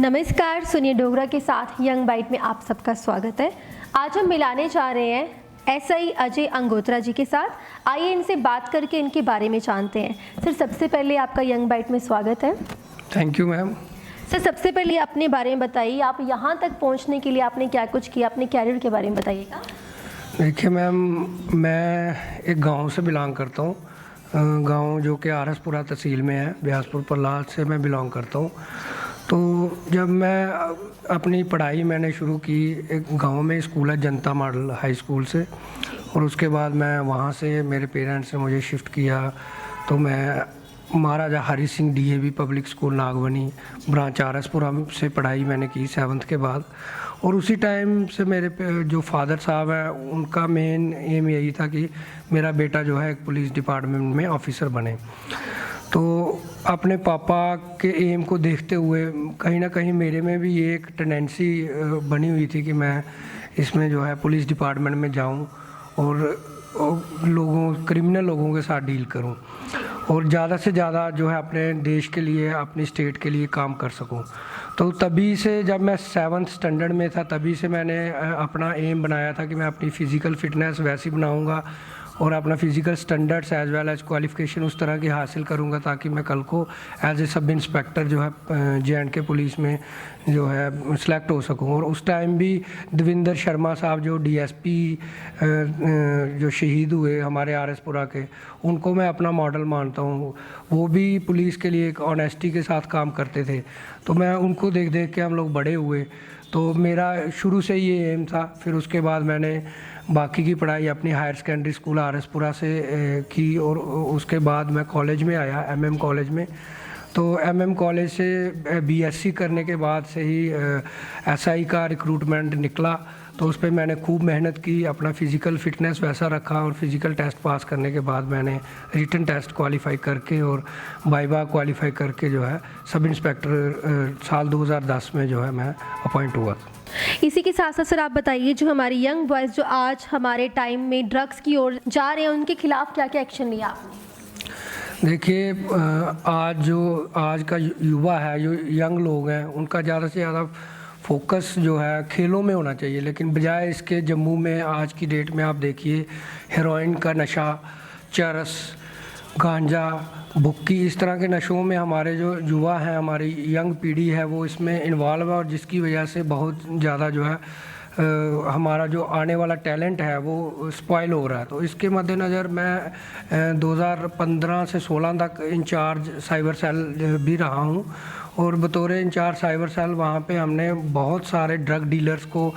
नमस्कार, सुनिए डोगरा के साथ यंग बाइट में आप सबका स्वागत है। आज हम मिलाने जा रहे हैं एसआई अजय अंगोत्रा जी के साथ। आइए इनसे बात करके इनके बारे में जानते हैं। सर, सबसे पहले आपका यंग बाइट में स्वागत है। Thank you ma'am. सर, सबसे पहले अपने बारे में बताइए, आप यहाँ तक पहुँचने के लिए आपने क्या कुछ किया, अपने कैरियर के बारे में बताइएगा। देखिए मैम, मैं एक गांव से बिलोंग करता हूँ। गांव जो कि आरसपुरा तहसील में है, बियासपुर पल्लाद से मैं बिलोंग करता हूँ। तो जब मैं अपनी पढ़ाई मैंने शुरू की, एक गांव में स्कूल है जनता मॉडल हाई स्कूल से, और उसके बाद मैं वहाँ से मेरे पेरेंट्स ने मुझे शिफ्ट किया। तो मैं Maharaja Hari Singh DAV public school Nagbani branch RS Pura से पढ़ाई मैंने की 7th के बाद। और उसी टाइम से मेरे जो फादर साहब हैं, उनका मेन एम यही था कि मेरा बेटा जो है एक पुलिस डिपार्टमेंट में ऑफिसर बने। तो अपने पापा के एम को देखते हुए कहीं ना कहीं मेरे में भी ये एक टेंडेंसी बनी हुई थी कि मैं इसमें जो है पुलिस डिपार्टमेंट में जाऊं और क्रिमिनल लोगों के साथ डील करूं और ज़्यादा से ज़्यादा जो है अपने देश के लिए, अपनी स्टेट के लिए काम कर सकूं। तो तभी से जब मैं 7th स्टैंडर्ड में था, तभी से मैंने अपना एम बनाया था कि मैं अपनी फ़िज़िकल फ़िटनेस वैसी बनाऊंगा और अपना physical standards as well as qualification उस तरह की हासिल करूंगा ताकि मैं कल को एज ए सब इंस्पेक्टर जो है जे.एंड.के पुलिस में जो है सिलेक्ट हो सकूं। और उस टाइम भी देविंदर शर्मा साहब जो डीएसपी जो शहीद हुए हमारे आरएसपुरा के, उनको मैं अपना मॉडल मानता हूं। वो भी पुलिस के लिए एक ऑनेस्टी के साथ काम करते थे, तो मैं उनको देख देख के हम लोग बड़े हुए। तो मेरा शुरू से ये एम था। फिर उसके बाद मैंने बाकी की पढ़ाई अपनी हायर सेकेंडरी स्कूल आरएसपुरा से की और उसके बाद मैं कॉलेज में आया, एमएम कॉलेज में। तो एमएम कॉलेज से बीएससी करने के बाद से ही एसआई का रिक्रूटमेंट निकला। तो उस पर मैंने खूब मेहनत की, अपना फ़िज़िकल फ़िटनेस वैसा रखा और फिज़िकल टेस्ट पास करने के बाद मैंने रिटन टेस्ट क्वालिफाई करके और वाइवा क्वालिफाई करके जो है सब इंस्पेक्टर साल 2010 में जो है मैं अपॉइंट हुआ। इसी के साथ साथ सर आप बताइए, जो हमारी यंग बॉयज़ जो आज हमारे टाइम में ड्रग्स की ओर जा रहे हैं, उनके खिलाफ क्या क्या एक्शन लिया आपने? देखिए, आज का युवा है, जो यंग लोग हैं, उनका ज़्यादा से ज़्यादा फोकस जो है खेलों में होना चाहिए। लेकिन बजाय इसके जम्मू में आज की डेट में आप देखिए हेरोइन का नशा, चरस, गांजा, भुक्की, इस तरह के नशों में हमारे जो युवा हैं, हमारी यंग पीढ़ी है, वो इसमें इन्वॉल्व है और जिसकी वजह से बहुत ज़्यादा जो है हमारा जो आने वाला टैलेंट है वो स्पॉइल हो रहा है। तो इसके मद्देनज़र मैं 2015 से 16 तक इंचार्ज साइबर सेल भी रहा हूँ और बतौर इंचार्ज साइबर सेल वहाँ पे हमने बहुत सारे ड्रग डीलर्स को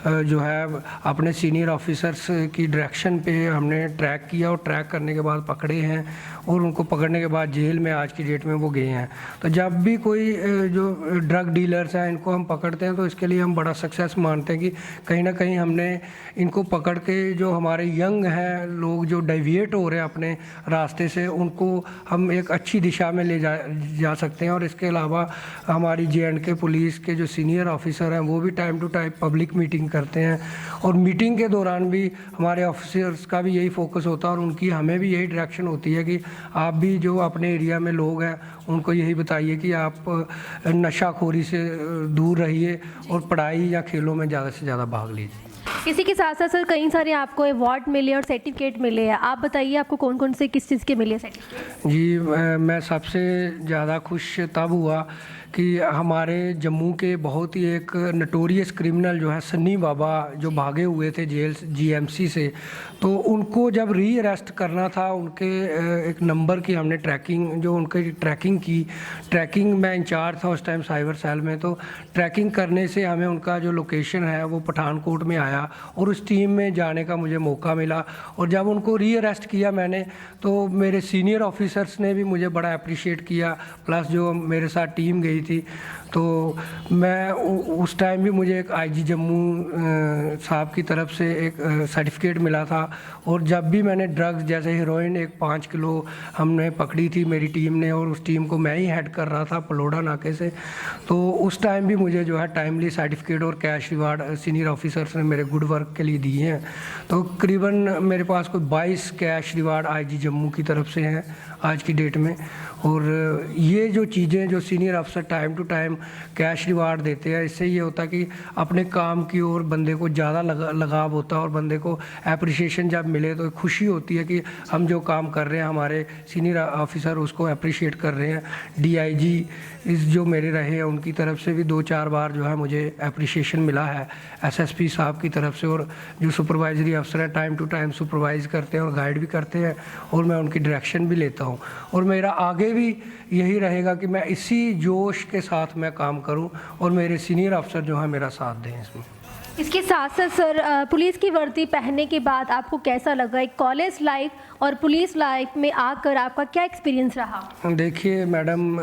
जो है अपने सीनियर ऑफिसर्स की डायरेक्शन पे हमने ट्रैक किया और ट्रैक करने के बाद पकड़े हैं और उनको पकड़ने के बाद जेल में आज की डेट में वो गए हैं। तो जब भी कोई जो ड्रग डीलर्स हैं इनको हम पकड़ते हैं तो इसके लिए हम बड़ा सक्सेस मानते हैं कि कहीं ना कहीं हमने इनको पकड़ के जो हमारे यंग हैं लोग जो डेविएट हो रहे हैं अपने रास्ते से, उनको हम एक अच्छी दिशा में ले जा सकते हैं। और इसके अलावा हमारी जे.एंड.के पुलिस के जो सीनियर ऑफिसर हैं वो भी time to time public meeting करते हैं और मीटिंग के दौरान भी हमारे ऑफिसर्स का भी यही फोकस होता है और उनकी हमें भी यही डायरेक्शन होती है कि आप भी जो अपने एरिया में लोग हैं उनको यही बताइए कि आप नशाखोरी से दूर रहिए और पढ़ाई या खेलों में ज़्यादा से ज़्यादा भाग लीजिए। इसी के साथ साथ सर कई सारे आपको अवार्ड मिले और सर्टिफिकेट मिले हैं, आप बताइए आपको कौन कौन से किस चीज़ के मिले सर्टिफिकेट? जी, मैं सबसे ज़्यादा खुश तब हुआ कि हमारे जम्मू के बहुत ही एक नटोरियस क्रिमिनल जो है सन्नी बाबा, जो भागे हुए थे जेल जीएमसी से, तो उनको जब री अरेस्ट करना था, उनके एक नंबर की हमने ट्रैकिंग की। ट्रैकिंग मैं इंचार्ज था उस टाइम साइबर सेल में, तो ट्रैकिंग करने से हमें उनका जो लोकेशन है वो पठानकोट में आया और उस टीम में जाने का मुझे मौका मिला। और जब उनको री अरेस्ट किया मैंने, तो मेरे सीनियर ऑफिसर्स ने भी मुझे बड़ा अप्रिशिएट किया, प्लस जो मेरे साथ टीम गई थी। तो मैं उस टाइम भी मुझे एक आईजी जम्मू साहब की तरफ से एक सर्टिफिकेट मिला था। और जब भी मैंने ड्रग्स जैसे हेरोइन एक 5 किलो हमने पकड़ी थी मेरी टीम ने, और उस टीम को मैं ही हेड कर रहा था पलोड़ा नाके से, तो उस टाइम भी मुझे जो है टाइमली सर्टिफिकेट और कैश रिवार्ड सीनियर ऑफिसर्स ने मेरे गुड वर्क के लिए दिए हैं। तो करीबन मेरे पास कोई 22 कैश रिवार्ड आईजी जम्मू की तरफ से हैं आज की डेट में। और ये जो चीज़ें जो सीनियर अफसर time to time cash reward देते हैं। इससे ये होता है कि अपने काम की ओर बंदे को ज़्यादा लगाव होता है और बंदे को अप्रिशिएशन जब मिले तो खुशी होती है कि हम जो काम कर रहे हैं हमारे सीनियर ऑफिसर उसको अप्रिशिएट कर रहे हैं। डीआईजी इस जो मेरे रहे हैं उनकी तरफ से भी 2-4 बार जो है मुझे अप्रिशिएशन मिला है एसएसपी साहब की तरफ से, और जो सुपरवाइजरी अफसर है टाइम टू टाइम सुपरवाइज करते हैं और गाइड भी करते हैं और मैं उनकी डायरेक्शन भी लेता हूँ। और मेरा आगे भी यही रहेगा कि मैं इसी जोश के साथ मैं काम करूँ और मेरे सीनियर अफसर जो है मेरा साथ दें इसमें। इसके साथ साथ सर, पुलिस की वर्दी पहनने के बाद आपको कैसा लगा? एक कॉलेज लाइफ और पुलिस लाइफ में आकर आपका क्या एक्सपीरियंस रहा? देखिए मैडम,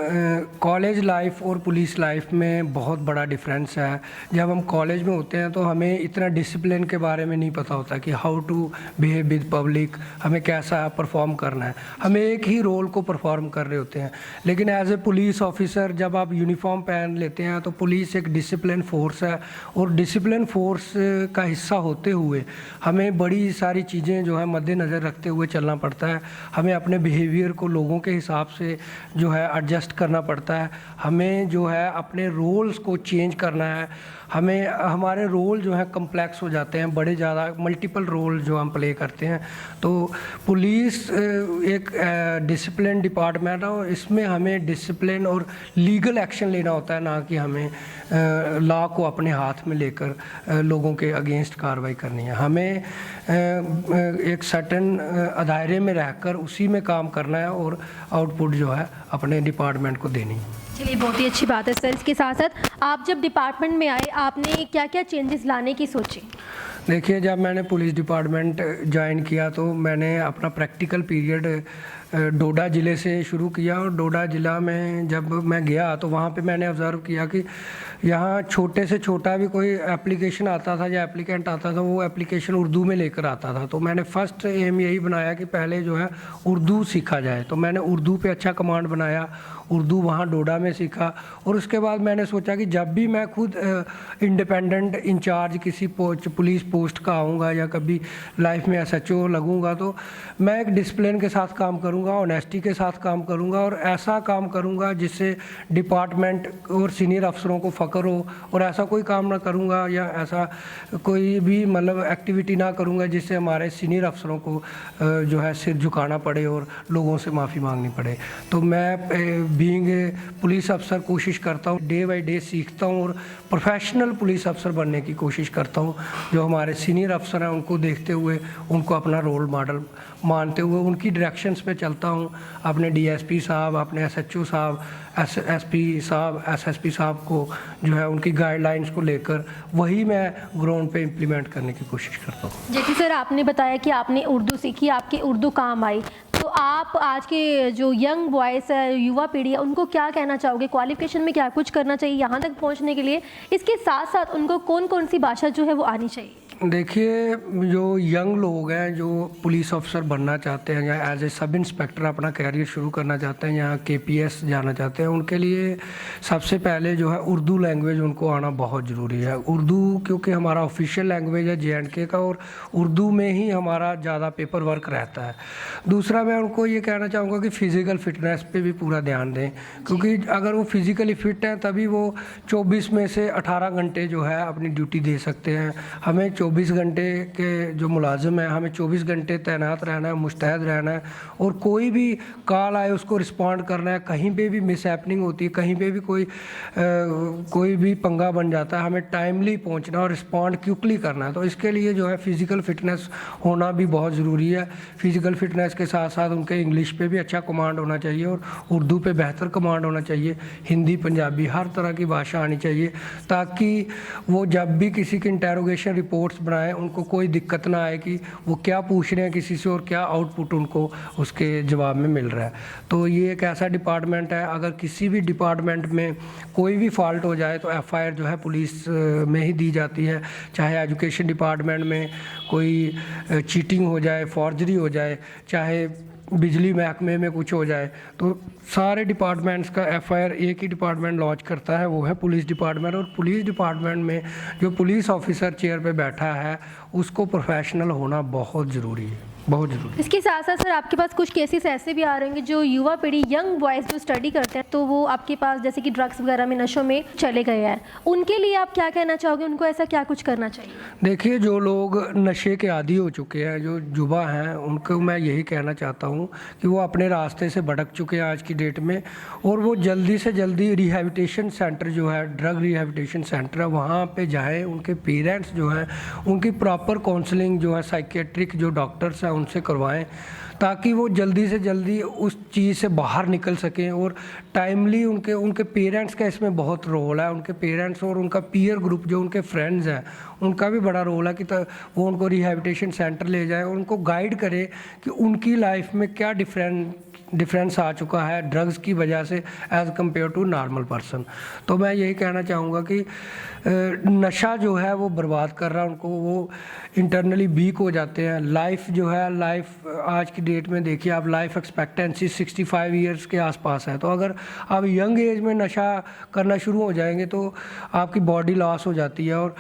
कॉलेज लाइफ और पुलिस लाइफ में बहुत बड़ा डिफरेंस है। जब हम कॉलेज में होते हैं तो हमें इतना डिसिप्लिन के बारे में नहीं पता होता कि how to behave with public, हमें कैसा परफॉर्म करना है। हमें एक ही रोल को परफॉर्म कर रहे होते हैं। लेकिन एज ए पुलिस ऑफिसर जब आप यूनिफॉर्म पहन लेते हैं तो पुलिस एक डिसिप्लिन फोर्स है और डिसिप्लिन फोर्स का हिस्सा होते हुए हमें बड़ी सारी चीज़ें जो है मद्देनज़र रखते हुए चलना पड़ता है। हमें अपने बिहेवियर को लोगों के हिसाब से जो है एडजस्ट करना पड़ता है। हमें जो है अपने रोल्स को चेंज करना है। हमें हमारे रोल जो है कम्प्लेक्स हो जाते हैं, बड़े ज़्यादा मल्टीपल रोल जो हम प्ले करते हैं। तो पुलिस एक डिसिप्लिन डिपार्टमेंट है और इसमें हमें डिसिप्लिन और लीगल एक्शन लेना होता है, ना कि हमें लॉ को अपने हाथ में लेकर लोगों के अगेंस्ट कार्रवाई करनी है। हमें एक सर्टेन दायरे में रहकर उसी में काम करना है और आउटपुट जो है अपने डिपार्टमेंट को देनी है। चलिए, बहुत ही अच्छी बात है सर। इसके साथ साथ आप जब डिपार्टमेंट में आए आपने क्या क्या चेंजेस लाने की सोची? देखिए, जब मैंने पुलिस डिपार्टमेंट ज्वाइन किया तो मैंने अपना प्रैक्टिकल पीरियड डोडा ज़िले से शुरू किया और डोडा ज़िला में जब मैं गया तो वहाँ पे मैंने ऑब्ज़र्व किया कि यहाँ छोटे से छोटा भी कोई एप्लीकेशन आता था या एप्लीकेंट आता था वो एप्लीकेशन उर्दू में लेकर आता था। तो मैंने फ़र्स्ट एम यही बनाया कि पहले जो है उर्दू सीखा जाए। तो मैंने उर्दू पे अच्छा कमांड बनाया, उर्दू वहाँ डोडा में सीखा। और उसके बाद मैंने सोचा कि जब भी मैं खुद इंडिपेंडेंट इंचार्ज किसी पुलिस पोस्ट का आऊँगा या कभी लाइफ में एसएचओ लगूँगा तो मैं एक डिसिप्लिन के साथ काम करूँगा, ऑनेस्टी के साथ काम करूँगा और ऐसा काम करूँगा जिससे डिपार्टमेंट और सीनियर अफसरों को फ़ख्र हो। और ऐसा कोई काम ना करूँगा या ऐसा कोई भी मतलब एक्टिविटी ना करूँगा जिससे हमारे सीनियर अफसरों को जो है सिर झुकाना पड़े और लोगों से माफ़ी मांगनी पड़े। तो मैं बीइंग ए पुलिस अफसर कोशिश करता हूँ, डे बाय डे सीखता हूँ और प्रोफेशनल पुलिस अफसर बनने की कोशिश करता हूँ। जो हमारे सीनियर अफसर हैं उनको देखते हुए, उनको अपना रोल मॉडल मानते हुए उनकी डायरेक्शंस पे चलता हूँ। अपने डीएसपी साहब, अपने एसएचओ साहब, एसपी साहब, एसएसपी साहब को जो है उनकी गाइडलाइंस को लेकर वही मैं ग्राउंड पे इम्प्लीमेंट करने की कोशिश करता हूँ। जैसे सर आपने बताया कि आपने उर्दू सीखी, आपकी उर्दू काम आई, तो आप आज के जो यंग बॉयज़ है, युवा पीढ़ी है, उनको क्या कहना चाहोगे? क्वालिफिकेशन में क्या कुछ करना चाहिए यहाँ तक पहुँचने के लिए? इसके साथ साथ उनको कौन कौन सी भाषा जो है वो आनी चाहिए? देखिए, जो यंग लोग हैं जो पुलिस ऑफिसर बनना चाहते हैं या एज ए सब इंस्पेक्टर अपना कैरियर शुरू करना चाहते हैं या केपीएस जाना चाहते हैं, उनके लिए सबसे पहले जो है उर्दू लैंग्वेज उनको आना बहुत ज़रूरी है। उर्दू क्योंकि हमारा ऑफिशियल लैंग्वेज है JNK का और उर्दू में ही हमारा ज़्यादा पेपर वर्क रहता है। दूसरा, मैं उनको ये कहना चाहूँगा कि फ़िज़िकल फ़िटनेस पे भी पूरा ध्यान दें, क्योंकि अगर वो फिज़िकली फ़िट हैं तभी वो 24 में से 18 घंटे जो है अपनी ड्यूटी दे सकते हैं। हमें 24 घंटे के जो मुलाजिम हैं, हमें 24 घंटे तैनात रहना है, मुस्तैद रहना है और कोई भी कॉल आए उसको रिस्पॉन्ड करना है। कहीं पे भी मिस हैपनिंग होती है, कहीं पे भी कोई भी पंगा बन जाता है, हमें टाइमली पहुंचना और रिस्पॉन्ड क्विकली करना है। तो इसके लिए जो है फ़िज़िकल फ़िटनेस होना भी बहुत ज़रूरी है। फ़िज़िकल फ़िटनेस के साथ साथ उनके इंग्लिश पे भी अच्छा कमांड होना चाहिए और उर्दू पे बेहतर कमांड होना चाहिए। हिंदी, पंजाबी, हर तरह की भाषा आनी चाहिए ताकि वो जब भी किसी की इंटेरोगेशन रिपोर्ट्स बनाए उनको कोई दिक्कत ना आए कि वो क्या पूछ रहे हैं किसी से और क्या आउटपुट उनको उसके जवाब में मिल रहा है। तो ये एक ऐसा डिपार्टमेंट है, अगर किसी भी डिपार्टमेंट में कोई भी फॉल्ट हो जाए तो FIR जो है पुलिस में ही दी जाती है। चाहे एजुकेशन डिपार्टमेंट में कोई चीटिंग हो जाए, फॉर्जरी हो जाए, चाहे बिजली महकमे में कुछ हो जाए, तो सारे डिपार्टमेंट्स का FIR एक ही डिपार्टमेंट लॉन्च करता है, वो है पुलिस डिपार्टमेंट। और पुलिस डिपार्टमेंट में जो पुलिस ऑफिसर चेयर पे बैठा है उसको प्रोफेशनल होना बहुत ज़रूरी है। बहुत ज़रूरी। इसके साथ साथ सर आपके पास कुछ केसेस ऐसे भी आ रहे होंगे जो युवा पीढ़ी, यंग बॉयज़ जो स्टडी करते हैं, तो वो आपके पास जैसे कि ड्रग्स वगैरह में, नशों में चले गए हैं, उनके लिए आप क्या कहना चाहोगे? उनको ऐसा क्या कुछ करना चाहिए? देखिए, जो लोग नशे के आदी हो चुके हैं, जो युवा हैं, उनको मैं यही कहना चाहता हूँ कि वो अपने रास्ते से भटक चुके हैं आज की डेट में, और वो जल्दी से जल्दी रिहैबिलिटेशन सेंटर जो है, ड्रग रिहैबिलिटेशन सेंटर है, वहाँ पे जाएं। उनके पेरेंट्स जो हैं उनकी प्रॉपर काउंसलिंग जो है साइकेट्रिक जो डॉक्टर्स हैं उनसे करवाएं, ताकि वो जल्दी से जल्दी उस चीज़ से बाहर निकल सकें। और टाइमली उनके पेरेंट्स का इसमें बहुत रोल है। उनके पेरेंट्स और उनका पीयर ग्रुप जो उनके फ्रेंड्स हैं, उनका भी बड़ा रोल है कि वो उनको रिहैबिलिटेशन सेंटर ले जाए और उनको गाइड करे कि उनकी लाइफ में क्या डिफरेंस आ चुका है ड्रग्स की वजह से as compare to normal person. तो मैं यही कहना चाहूँगा कि नशा जो है वो बर्बाद कर रहा है उनको, वो इंटरनली वीक हो जाते हैं। लाइफ जो है, लाइफ आज की डेट में देखिए आप, लाइफ एक्सपेक्टेंसी 65 ईयर्स के आसपास है। तो अगर आप यंग एज में नशा करना शुरू हो जाएंगे तो आपकी बॉडी लॉस हो जाती है और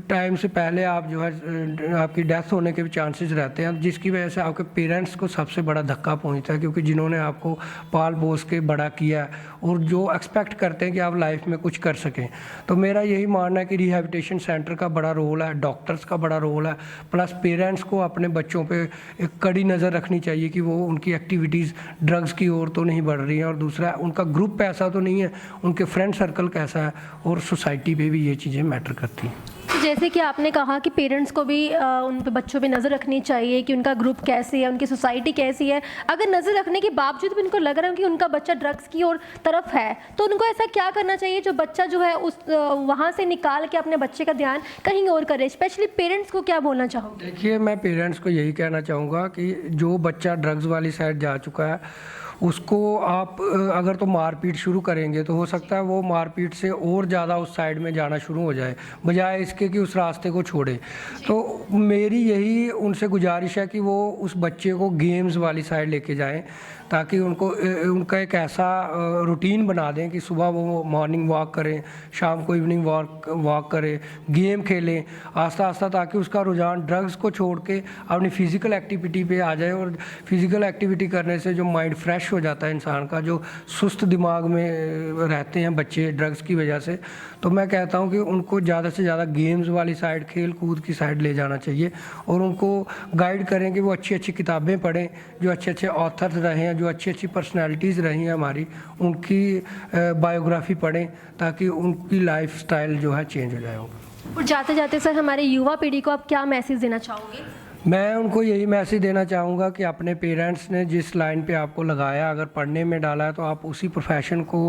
टाइम से पहले आप जो है आपकी डेथ होने के भी चांसेस रहते हैं, जिसकी वजह से आपके पेरेंट्स को सबसे बड़ा धक्का पहुंचता है, क्योंकि जिन्होंने आपको पाल पोस के बड़ा किया और जो एक्सपेक्ट करते हैं कि आप लाइफ में कुछ कर सकें। तो मेरा यही मानना है कि रिहैबिलिटेशन सेंटर का बड़ा रोल है, डॉक्टर्स का बड़ा रोल है, प्लस पेरेंट्स को अपने बच्चों पे एक कड़ी नज़र रखनी चाहिए कि वो उनकी एक्टिविटीज़ ड्रग्स की ओर तो नहीं बढ़ रही हैं, और दूसरा उनका ग्रुप ऐसा तो नहीं है, उनके फ्रेंड सर्कल कैसा है, और सोसाइटी पे भी ये चीज़ें मैटर करती हैं। जैसे कि आपने कहा कि पेरेंट्स को भी उन पे बच्चों पे नज़र रखनी चाहिए कि उनका ग्रुप कैसी है, उनकी सोसाइटी कैसी है। अगर नज़र रखने के बावजूद भी उनको लग रहा है कि उनका बच्चा ड्रग्स की ओर तरफ है, तो उनको ऐसा क्या करना चाहिए जो बच्चा जो है उस वहाँ से निकाल के अपने बच्चे का ध्यान कहीं और करे? स्पेशली पेरेंट्स को क्या बोलना चाहोगे? देखिए, मैं पेरेंट्स को यही कहना चाहूँगा कि जो बच्चा ड्रग्स वाली साइड जा चुका है उसको आप अगर तो मारपीट शुरू करेंगे तो हो सकता है वो मारपीट से और ज़्यादा उस साइड में जाना शुरू हो जाए, बजाय इसके कि उस रास्ते को छोड़े। तो मेरी यही उनसे गुजारिश है कि वो उस बच्चे को गेम्स वाली साइड लेके जाएं, ताकि उनका एक ऐसा रूटीन बना दें कि सुबह वो मॉर्निंग वॉक करें, शाम को इवनिंग वॉक करें, गेम खेलें आस्ता आस्ता, ताकि उसका रुझान ड्रग्स को छोड़ के अपनी फ़िज़िकल एक्टिविटी पे आ जाए। और फिज़िकल एक्टिविटी करने से जो माइंड फ्रेश हो जाता है इंसान का, जो सुस्त दिमाग में रहते हैं बच्चे ड्रग्स की वजह से, तो मैं कहता हूँ कि उनको ज़्यादा से ज़्यादा गेम्स वाली साइड, खेल कूद की साइड ले जाना चाहिए, और उनको गाइड करें कि वो अच्छी अच्छी किताबें पढ़ें, जो अच्छे अच्छे ऑथर्स रहे हैं, जो अच्छी अच्छी पर्सनैलिटीज़ रही हैं हमारी, उनकी बायोग्राफी पढ़ें, ताकि उनकी लाइफ स्टाइल जो है चेंज हो जाए। और जाते जाते सर हमारे युवा पीढ़ी को आप क्या मैसेज देना चाहोगे? मैं उनको यही मैसेज देना चाहूँगा कि अपने पेरेंट्स ने जिस लाइन पे आपको लगाया, अगर पढ़ने में डाला है तो आप उसी प्रोफेशन को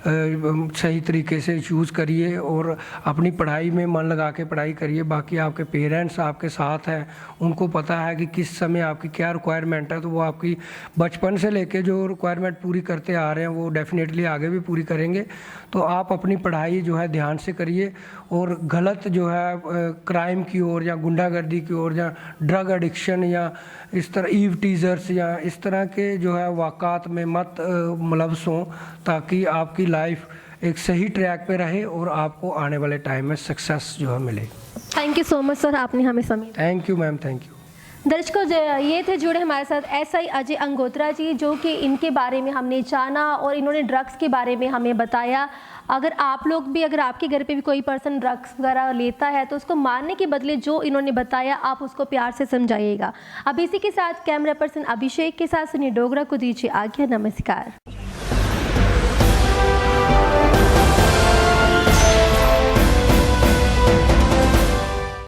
सही तरीके से चूज़ करिए और अपनी पढ़ाई में मन लगा के पढ़ाई करिए। बाकी आपके पेरेंट्स आपके साथ हैं, उनको पता है कि किस समय आपकी क्या रिक्वायरमेंट है, तो वो आपकी बचपन से लेके जो रिक्वायरमेंट पूरी करते आ रहे हैं वो डेफिनेटली आगे भी पूरी करेंगे। तो आप अपनी पढ़ाई जो है ध्यान से करिए, और गलत जो है क्राइम की ओर या गुंडागर्दी की ओर या ड्रग एडिक्शन या इस तरह ईव टीज़र्स या इस तरह के जो है वाक़ात में मत मुलव्वस हों, ताकि आपकी लाइफ एक सही ट्रैक पे रहे और आपको आने वाले टाइम में सक्सेस जो है मिले। Thank you so much sir, आपने हमें समय। Thank you ma'am, thank you. दर्शकों, ये थे जुड़े हमारे साथ एसआई अजय अंगोत्रा जी, जो कि इनके बारे में हमने जाना और इन्होंने ड्रग्स के बारे में हमें बताया। अगर आप लोग भी, अगर आपके घर पे भी कोई पर्सन ड्रग्स वगैरह लेता है तो उसको मारने के बदले जो इन्होंने बताया आप उसको प्यार से समझाइएगा। अब इसी के साथ कैमरा पर्सन अभिषेक के साथ सुनिए डोगरा को दीजिए आज्ञा। नमस्कार।